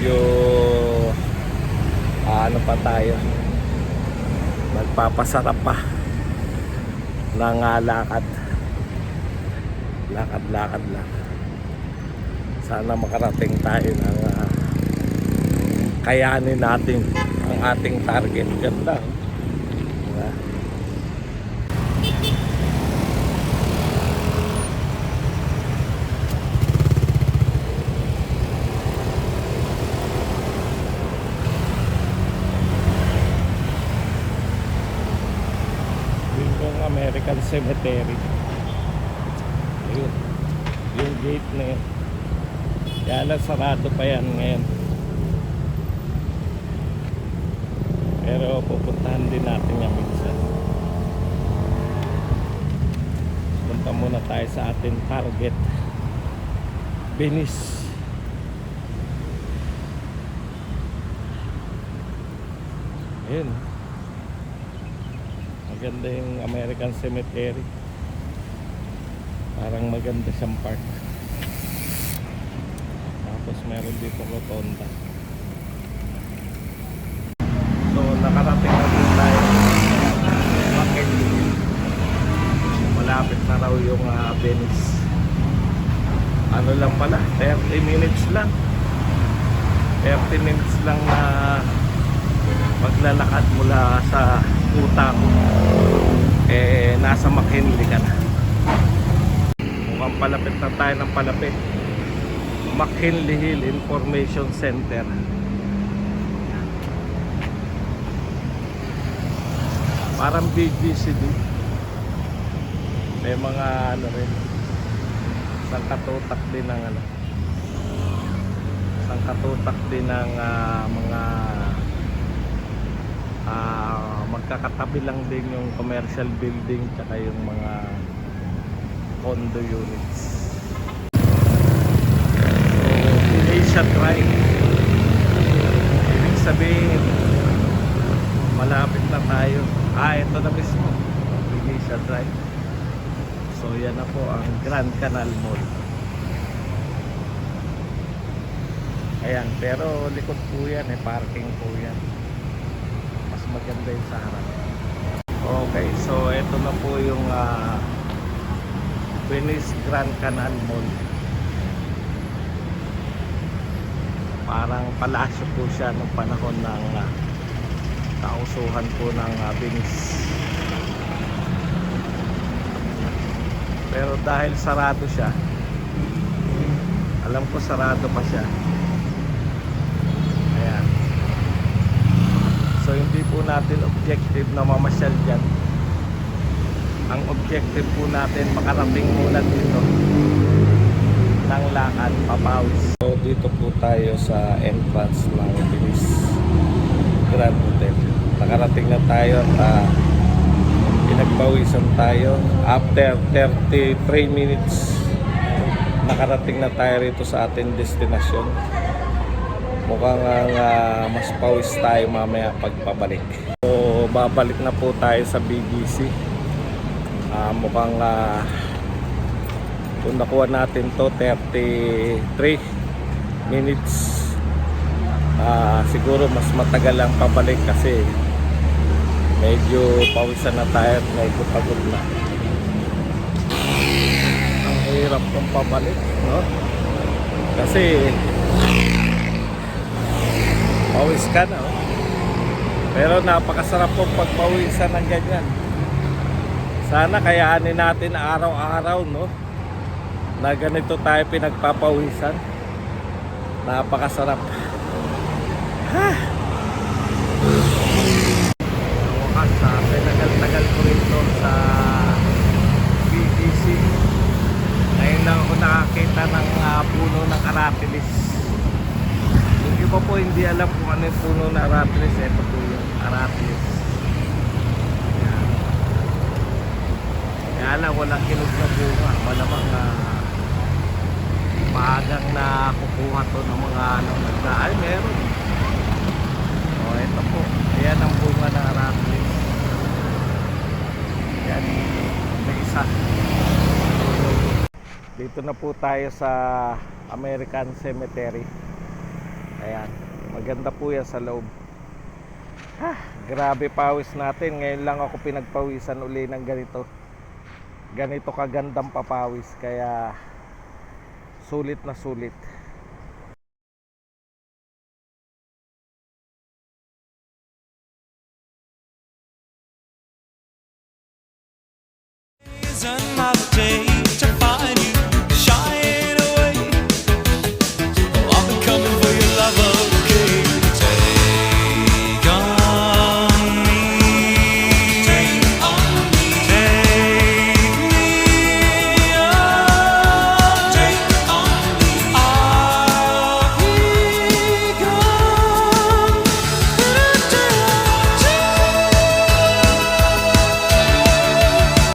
medyo ano pa tayo, nagpapasarap pa ng lakad lang. Sana makarating tayo ng kayanin natin ang ating target. Ganda, diba? American Cemetery. Ayun, yung gate na yun. Kaya lang sarado pa yan ngayon. Pero pupuntahan din natin yan minsan. Punta muna tayo sa ating target, Venice. Ayun, maganda yung American Cemetery. Parang maganda siyang park. Tapos meron dito rotonda. So nakarating na din tayo McKinley. Malapit na raw yung Venice. Ano lang pala, 30 minutes lang. 30 minutes lang na maglalakad mula sa Utah, nasa McKinley ka na. Mukhang palapit na tayo ng palapit. McKinley Hill Information Center. Parang BGC din. May mga ano rin, sangkatutak din ng sangkatutak din ng mga magkakatabi lang din yung commercial building tsaka yung mga condo units. So Asia Drive, ibig sabihin malapit na tayo. Ito na mismo, Asia Drive. So yan na po ang Grand Canal Mall. Ayan, pero likod po yan, parking po yan. Maganda yung sa harap. Okay, so ito na po yung Venice Grand Canal Mall. Parang palasyo po siya nung panahon ng kausuhan po ng Venice. Pero dahil sarado siya, alam ko sarado pa siya. Ayan. So hindi po natin objective na mamasyal dyan. Ang objective po natin makarating muna dito ng lakad, papawis. So dito po tayo sa entrance ng Venice Grand Hotel. Nakarating na tayo at pinagpawisan tayo. After 33 minutes nakarating na tayo rito sa ating destination. Mukhang mas pawis tayo mamaya pagpabalik. So babalik na po tayo sa BGC. Mukhang kung nakuha natin to 33 minutes, siguro mas matagal lang pabalik kasi medyo pawisan na tayo at medyo pagod na. Ang hirap kong pabalik, no? Kasi pawis ka na, oh. Pero napakasarap pong pagpawisan ng ganyan. Sana kayanin natin araw-araw, no, na ganito tayo pinagpapawisan. Napakasarap. Wakas, tagal-tagal ko rito sa BGC. Ngayon lang ako nakakita ng puno ng aratilis. Yung iba po hindi alam kung ano yung puno ng aratilis. Ito po yung aratilis. Kaya lang walang kinog na bunga. Malamang maagang na kukuha to ng mga ay meron. O ito po, ayan ang bunga ng aratilis. Yan, may isa. Dito na po tayo sa American Cemetery. Ayan, maganda po yan sa loob. Grabe pawis natin. Ngayon lang ako pinagpawisan uli ng ganito. Ganito kagandang papawis. Kaya sulit na sulit.